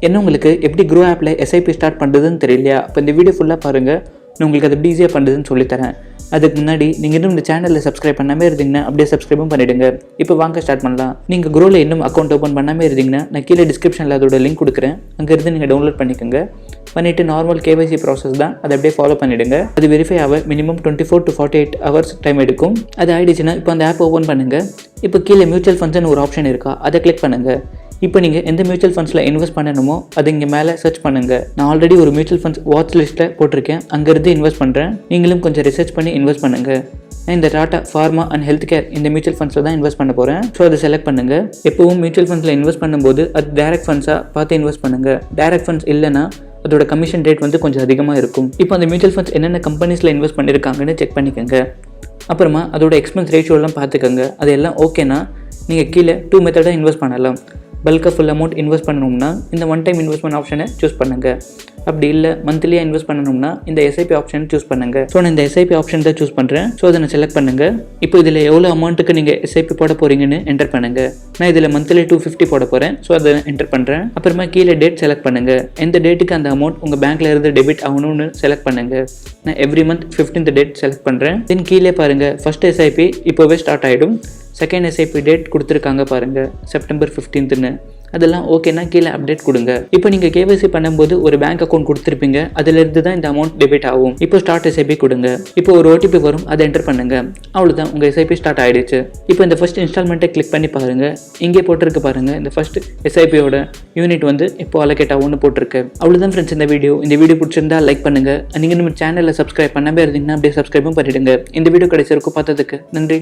என்ன உங்களுக்கு எப்படி க்ரோ ஆப்பில் எஸ்ஐபி ஸ்டார்ட் பண்ணுறதுன்னு தெரியலையா? அப்போ இந்த வீடியோ ஃபுல்லாக பாருங்கள், நான் உங்களுக்கு அதை எப்படி ஈஸியாக பண்ணுறதுன்னு சொல்லித்தரேன். அதுக்கு முன்னாடி நீங்கள் இன்னும் இந்த சேனலில் சப்ஸ்கிரைப் பண்ணாமல் இருந்தீங்கன்னா அப்படியே சப்ஸ்கிரைபும் பண்ணிவிடுங்க. இப்போ வாங்க ஸ்டார்ட் பண்ணலாம். நீங்கள் க்ரோவில் இன்னும் அக்கௌண்ட் ஓப்பன் பண்ணாமல் இருந்தீங்கன்னா நான் கீழே டிஸ்கிரிப்ஷனில் அதோட லிங்க் கொடுக்குறேன், அங்கேருந்து நீங்கள் டவுன்லோட் பண்ணிக்கோங்க. பண்ணிவிட்டு நார்மல் கேவைசி ப்ராசஸ் தான், அதை அப்படியே ஃபாலோ பண்ணிவிடுங்க. அது வெரிஃபை ஆக மினிமம் 24 to 48 hours டைம் எடுக்கும். அது ஆகிடுச்சுன்னா இப்போ அந்த ஆப் ஓப்பன் பண்ணுங்கள். இப்போ கீழே மியூச்சுவல் ஃபண்ட்ஸ்னு ஒரு ஆப்ஷன் இருக்கா, அதை கிளிக் பண்ணுங்கள். இப்போ நீங்கள் எந்த மியூச்சுவல் ஃபண்ட்ஸில் இன்வெஸ்ட் பண்ணணுமோ அது இங்கே மேலே சர்ச் பண்ணுங்கள். நான் ஆல்ரெடி ஒரு மியூச்சுவல் ஃபண்ட்ஸ் வாட்ச் லிஸ்ட்டில் போட்டிருக்கேன், அங்கேருந்து இன்வெஸ்ட் பண்ணுறேன். நீங்களும் கொஞ்சம் ரிசர்ச் பண்ணி இன்வெஸ்ட் பண்ணுங்கள். நான் இந்த tata pharma and health care இந்த மியூச்சுவல் ஃபண்ட்ஸில் தான் இன்வெஸ்ட் பண்ண போகிறேன். ஸோ அதை செலக்ட் பண்ணுங்கள். எப்பவும் மியூச்சுவல் ஃபண்ட்ஸில் இன்வெஸ்ட் பண்ணும்போது அது டேரக்ட் ஃபண்ட்ஸாக பார்த்து இன்வெஸ்ட் பண்ணுங்கள். டேரக்ட் ஃபண்ட்ஸ் இல்லைனா அதோட கமிஷன் ரேட் வந்து கொஞ்சம் அதிகமாக இருக்கும். இப்போ அந்த மியூச்சுவல் ஃபண்ட்ஸ் என்னென்ன கம்பெனிஸில் இன்வெஸ்ட் பண்ணியிருக்காங்கன்னு செக் பண்ணிக்கோங்க. அப்புறமா அதோட எக்ஸ்பென்ஸ் ரேஷியோலாம் பார்த்துக்கோங்க. அது எல்லாம் ஓகேனா நீங்கள் கீழே 2 மெத்தடாக இன்வெஸ்ட் பண்ணலாம். பல்காக ஃபுல் அமௌண்ட் இன்வெஸ்ட் பண்ணணும்னா இந்த ஒன் டைம் இன்வெஸ்ட்மெண்ட் ஆப்ஷனை சூஸ் பண்ணுங்கள். அப்படி இல்லை மந்த்லியாக இன்வெஸ்ட் பண்ணணும்னா இந்த எஸ்ஐபி ஆப்ஷன் சூஸ் பண்ணுங்கள். ஸோ நான் இந்த எஸ்ஐபி ஆப்ஷன் தான் சூஸ் பண்ணுறேன். ஸோ அதை நான் செலக்ட் பண்ணுங்கள். இப்போ இதில் எவ்வளோ அமௌண்ட்டுக்கு நீங்கள் எஸ்ஐபி போட போகிறீங்கன்னு என்டர் பண்ணுங்கள். நான் இதில் மந்த்லி 250 போட போகிறேன். ஸோ அதை என்டர் பண்ணுறேன். அப்புறமா கீழே டேட் செலக்ட் பண்ணுங்கள். எந்த டேட்டுக்கு அந்த அமௌண்ட் உங்கள் பேங்க்கில் இருந்து டெபிட் ஆகணும்னு செலக்ட் பண்ணுங்கள். நான் every month 15th date select பண்ணுறேன். தென் கீழே பாருங்கள், ஃபஸ்ட் எஸ்ஐபி இப்போவே ஸ்டார்ட் ஆகிடும். செகண்ட் எஸ்ஐபி டேட் கொடுத்துருக்காங்க பாருங்கள், September 15th. அதெல்லாம் ஓகேனா கீழே அப்டேட் கொடுங்க. இப்போ நீங்கள் கேவைசி பண்ணும்போது ஒரு பேங்க் அக்கௌண்ட் கொடுத்துருப்பீங்க, அதிலிருந்து தான் இந்த அமௌண்ட் டெபிட் ஆகும். இப்போ ஸ்டார்ட் எஸ்ஐபி கொடுங்க. இப்போ ஒரு ஓடிபி வரும், அதை என்டர் பண்ணுங்க. அவ்வளோதான், உங்கள் எஸ்ஐபி ஸ்டார்ட் ஆகிடுச்சு. இப்போ இந்த ஃபர்ஸ்ட் இன்ஸ்டால்மெண்ட்டை கிளிக் பண்ணி பாருங்கள். இங்கே போட்டிருக்கு பாருங்கள், இந்த ஃபர்ஸ்ட் எஸ்ஐபியோட யூனிட் வந்து இப்போ அலோகேட் ஆகும்னு போட்டிருக்கு. அவ்வளோதான் ஃப்ரெண்ட்ஸ் இந்த வீடியோ பிடிச்சிருந்தா லைக் பண்ணுங்கள். நீங்கள் நம்ம சேனலில் சப்ஸ்கிரைப் பண்ணாமல் இருந்தீங்கன்னா அப்படியே சப்ஸ்கிரைபும் பண்ணிவிடுங்க. இந்த வீடியோ கடைசி வரைக்கும் பார்த்ததுக்கு நன்றி.